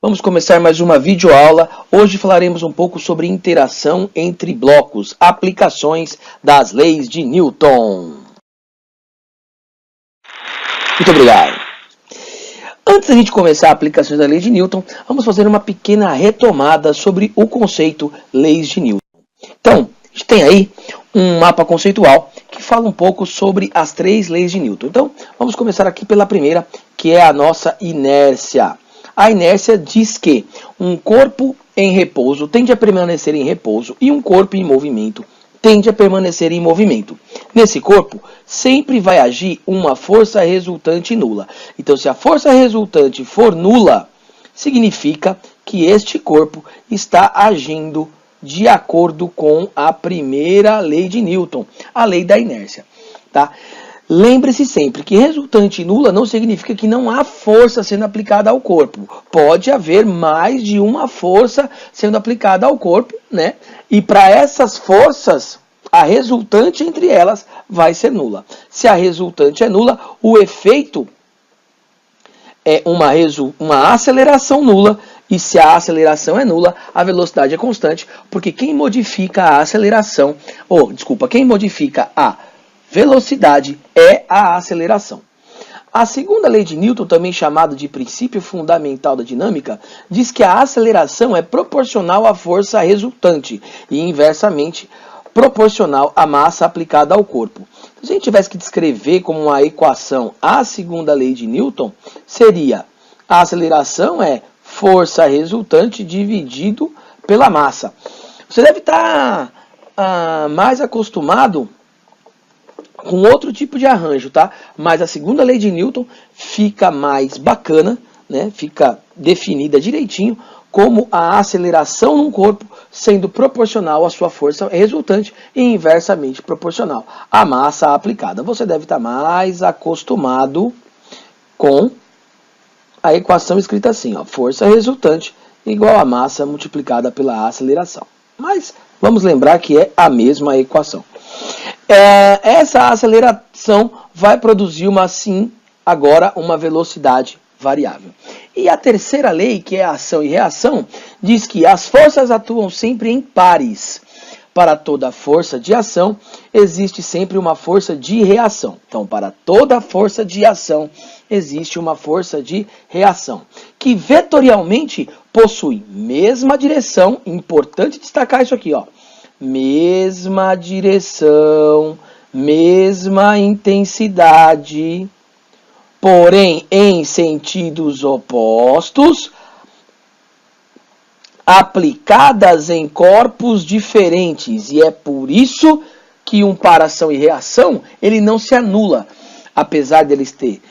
Vamos começar mais uma videoaula. Hoje falaremos um pouco sobre interação entre blocos, aplicações das leis de Newton. Muito obrigado. Antes da gente começar a aplicações da lei de Newton, vamos fazer uma pequena retomada sobre o conceito leis de Newton. Então, a gente tem aí um mapa conceitual que fala um pouco sobre as três leis de Newton. Então, vamos começar aqui pela primeira, que é a nossa inércia. A inércia diz que um corpo em repouso tende a permanecer em repouso e um corpo em movimento tende a permanecer em movimento. Nesse corpo, sempre vai agir uma força resultante nula. Então, se a força resultante for nula, significa que este corpo está agindo de acordo com a primeira lei de Newton, a lei da inércia. Tá? Lembre-se sempre que resultante nula não significa que não há força sendo aplicada ao corpo. Pode haver mais de uma força sendo aplicada ao corpo, né? E para essas forças, a resultante entre elas vai ser nula. Se a resultante é nula, o efeito é uma aceleração nula. E se a aceleração é nula, a velocidade é constante, porque quem modifica a aceleração, quem modifica a velocidade é a aceleração. A segunda lei de Newton, também chamada de princípio fundamental da dinâmica, diz que a aceleração é proporcional à força resultante e inversamente proporcional à massa aplicada ao corpo. Se a gente tivesse que descrever como uma equação a segunda lei de Newton, seria a aceleração é força resultante dividido pela massa. Você deve estar mais acostumado com outro tipo de arranjo, tá? Mas a segunda lei de Newton fica mais bacana, né? Fica definida direitinho como a aceleração num corpo sendo proporcional à sua força resultante e inversamente proporcional à massa aplicada. Você deve estar mais acostumado com a equação escrita assim, ó, força resultante igual a massa multiplicada pela aceleração. Mas vamos lembrar que é a mesma equação. Essa aceleração vai produzir uma velocidade variável. E a terceira lei, que é a ação e reação, diz que as forças atuam sempre em pares. Para toda força de ação, existe sempre uma força de reação. Então, para toda força de ação, existe uma força de reação, que vetorialmente possui mesma direção. Importante destacar isso aqui, ó. Mesma direção, mesma intensidade, porém em sentidos opostos, aplicadas em corpos diferentes. E é por isso que um par ação e reação, ele não se anula, apesar deles ter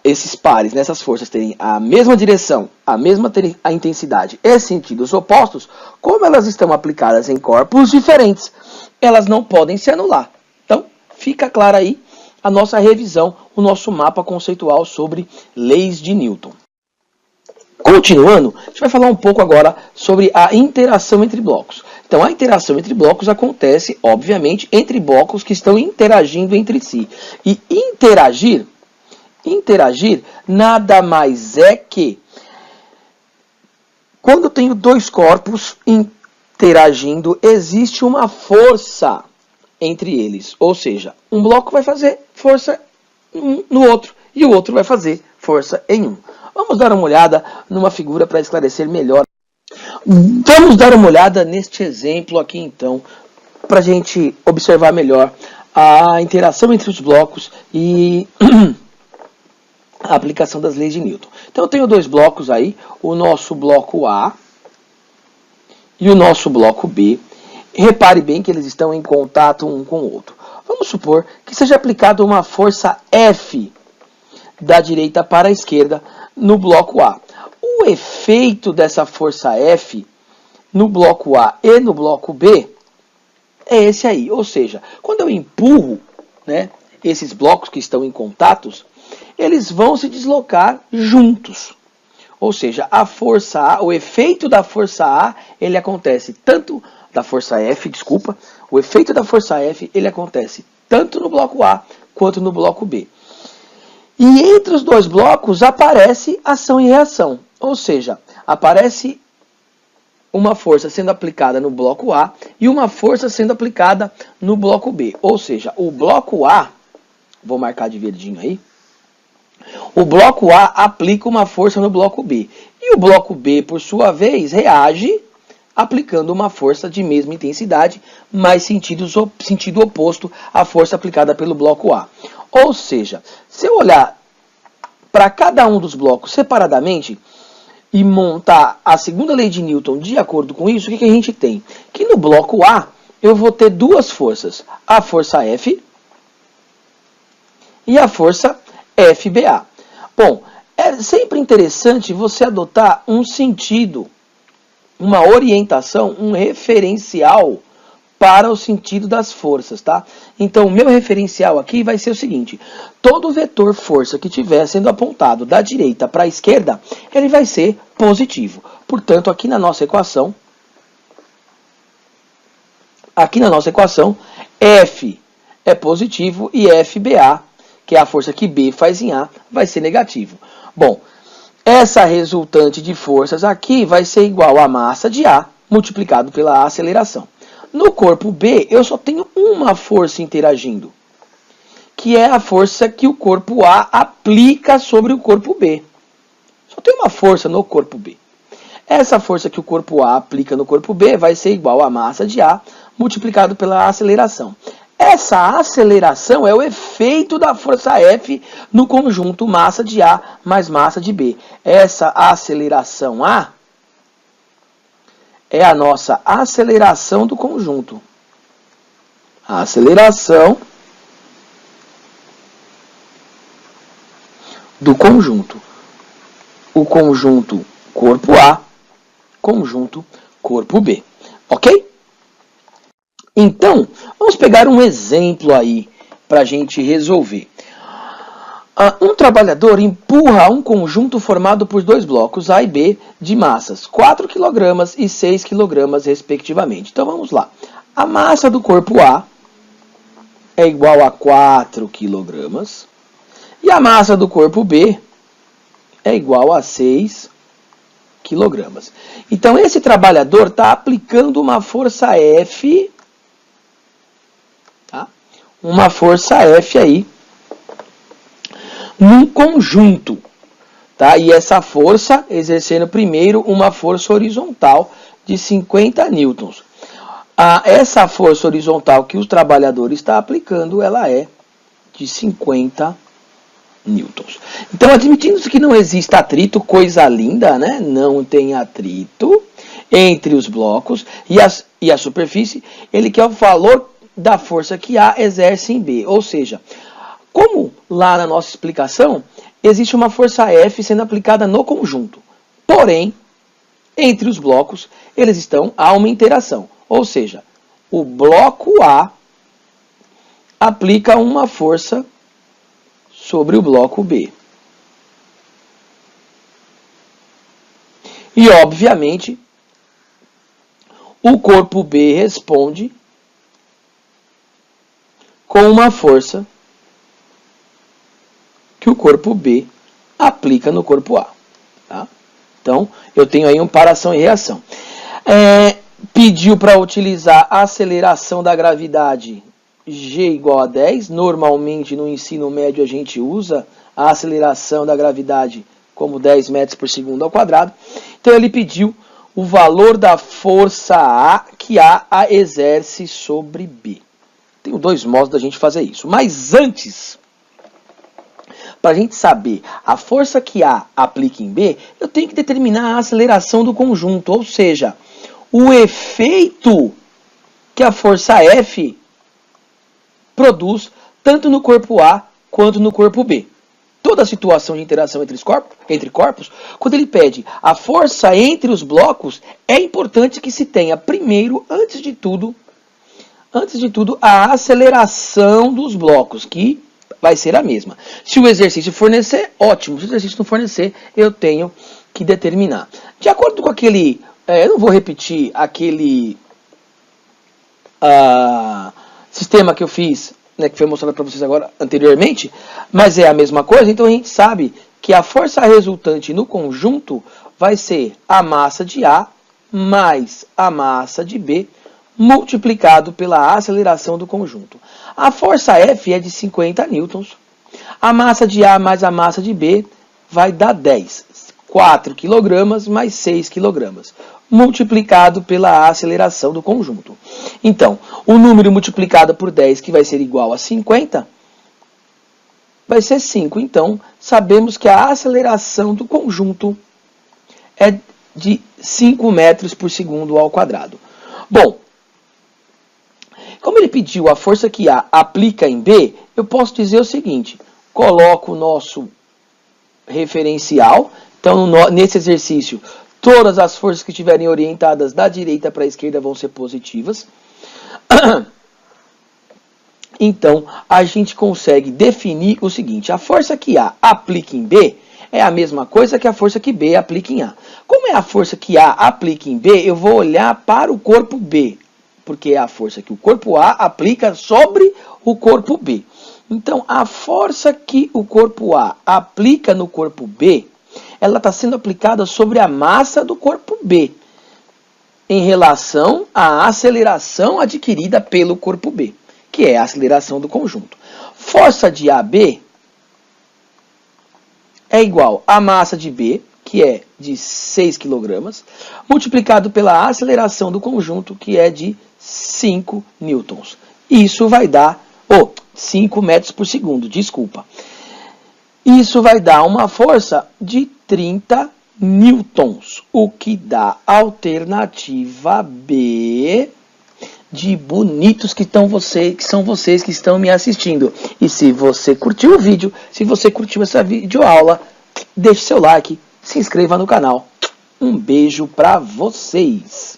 esses pares, essas forças terem a mesma direção, a mesma intensidade e sentidos opostos, como elas estão aplicadas em corpos diferentes, elas não podem se anular. Então, fica claro aí a nossa revisão, o nosso mapa conceitual sobre leis de Newton. Continuando, a gente vai falar um pouco agora sobre a interação entre blocos. Então, a interação entre blocos acontece, obviamente, entre blocos que estão interagindo entre si. E interagir nada mais é que quando eu tenho dois corpos interagindo, existe uma força entre eles. Ou seja, um bloco vai fazer força no outro e o outro vai fazer força em um. Vamos dar uma olhada numa figura para esclarecer melhor. Vamos dar uma olhada neste exemplo aqui então, para a gente observar melhor a interação entre os blocos e a aplicação das leis de Newton. Então eu tenho dois blocos aí, o nosso bloco A e o nosso bloco B. Repare bem que eles estão em contato um com o outro. Vamos supor que seja aplicada uma força F da direita para a esquerda no bloco A. O efeito dessa força F no bloco A e no bloco B é esse aí. Ou seja, quando eu empurro, né, esses blocos que estão em contatos, eles vão se deslocar juntos. Ou seja, a força A, o efeito da força A, ele acontece tanto da força F, desculpa, o efeito da força F, ele acontece tanto no bloco A quanto no bloco B. E entre os dois blocos aparece ação e reação. Ou seja, aparece uma força sendo aplicada no bloco A e uma força sendo aplicada no bloco B. Ou seja, o bloco A, vou marcar de verdinho aí, o bloco A aplica uma força no bloco B. E o bloco B, por sua vez, reage aplicando uma força de mesma intensidade, mas sentido oposto à força aplicada pelo bloco A. Ou seja, se eu olhar para cada um dos blocos separadamente e montar a segunda lei de Newton de acordo com isso, o que a gente tem? Que no bloco A eu vou ter duas forças, a força F e a força FBA. Bom, é sempre interessante você adotar um sentido, uma orientação, um referencial para o sentido das forças, tá? Então, o meu referencial aqui vai ser o seguinte: todo vetor força que estiver sendo apontado da direita para a esquerda, ele vai ser positivo. Portanto, aqui na nossa equação, F é positivo e FBA, que é a força que B faz em A, vai ser negativo. Bom, essa resultante de forças aqui vai ser igual à massa de A multiplicado pela aceleração. No corpo B, eu só tenho uma força interagindo, que é a força que o corpo A aplica sobre o corpo B. Só tem uma força no corpo B. Essa força que o corpo A aplica no corpo B vai ser igual à massa de A multiplicado pela aceleração. Essa aceleração é o efeito da força F no conjunto massa de A mais massa de B. Essa aceleração A é a nossa aceleração do conjunto. A aceleração do conjunto. O conjunto corpo A, conjunto corpo B. Ok? Então, vamos pegar um exemplo aí para a gente resolver. Um trabalhador empurra um conjunto formado por dois blocos A e B de massas 4 kg e 6 kg respectivamente. Então vamos lá. A massa do corpo A é igual a 4 kg e a massa do corpo B é igual a 6 kg. Então esse trabalhador está aplicando uma força F, tá? Uma força F aí num conjunto, tá? E essa força exercendo primeiro uma força horizontal de 50 newtons. Essa força horizontal que o trabalhador está aplicando, ela é de 50 newtons. Então, admitindo que não exista atrito, coisa linda, né? Não tem atrito entre os blocos e a superfície, ele quer o valor da força que A exerce em B, ou seja, como lá na nossa explicação, existe uma força F sendo aplicada no conjunto. Porém, entre os blocos, há uma interação. Ou seja, o bloco A aplica uma força sobre o bloco B. E, obviamente, o corpo B responde com uma força que o corpo B aplica no corpo A. Tá? Então, eu tenho aí para ação e reação. Pediu para utilizar a aceleração da gravidade G igual a 10. Normalmente, no ensino médio, a gente usa a aceleração da gravidade como 10 metros por segundo ao quadrado. Então, ele pediu o valor da força A que A exerce sobre B. Tem dois modos da gente fazer isso. Mas antes, para a gente saber a força que A aplica em B, eu tenho que determinar a aceleração do conjunto, ou seja, o efeito que a força F produz tanto no corpo A quanto no corpo B. Toda a situação de interação entre corpos, quando ele pede a força entre os blocos, é importante que se tenha primeiro, antes de tudo, a aceleração dos blocos, que vai ser a mesma. Se o exercício fornecer, ótimo. Se o exercício não fornecer, eu tenho que determinar. De acordo com aquele... eu não vou repetir aquele sistema que eu fiz, né, que foi mostrado para vocês agora anteriormente, mas é a mesma coisa. Então a gente sabe que a força resultante no conjunto vai ser a massa de A mais a massa de B multiplicado pela aceleração do conjunto. A força F é de 50 newtons. A massa de A mais a massa de B vai dar 10. 4 kg mais 6 kg, multiplicado pela aceleração do conjunto. Então, o número multiplicado por 10, que vai ser igual a 50, vai ser 5. Então, sabemos que a aceleração do conjunto é de 5 metros por segundo ao quadrado. Bom, como ele pediu a força que A aplica em B, eu posso dizer o seguinte: coloco o nosso referencial. Então, nesse exercício, todas as forças que estiverem orientadas da direita para a esquerda vão ser positivas. Então, a gente consegue definir o seguinte: a força que A aplica em B é a mesma coisa que a força que B aplica em A. Como é a força que A aplica em B, eu vou olhar para o corpo B, porque é a força que o corpo A aplica sobre o corpo B. Então, a força que o corpo A aplica no corpo B, ela está sendo aplicada sobre a massa do corpo B, em relação à aceleração adquirida pelo corpo B, que é a aceleração do conjunto. Força de AB é igual à massa de B, que é de 6 kg, multiplicado pela aceleração do conjunto, que é de 5 newtons. Isso vai dar 5 metros por segundo, desculpa. Isso vai dar uma força de 30 newtons, o que dá a alternativa B de bonitos que são vocês que estão me assistindo. E se você curtiu o vídeo, se você curtiu essa videoaula, deixe seu like, se inscreva no canal. Um beijo para vocês!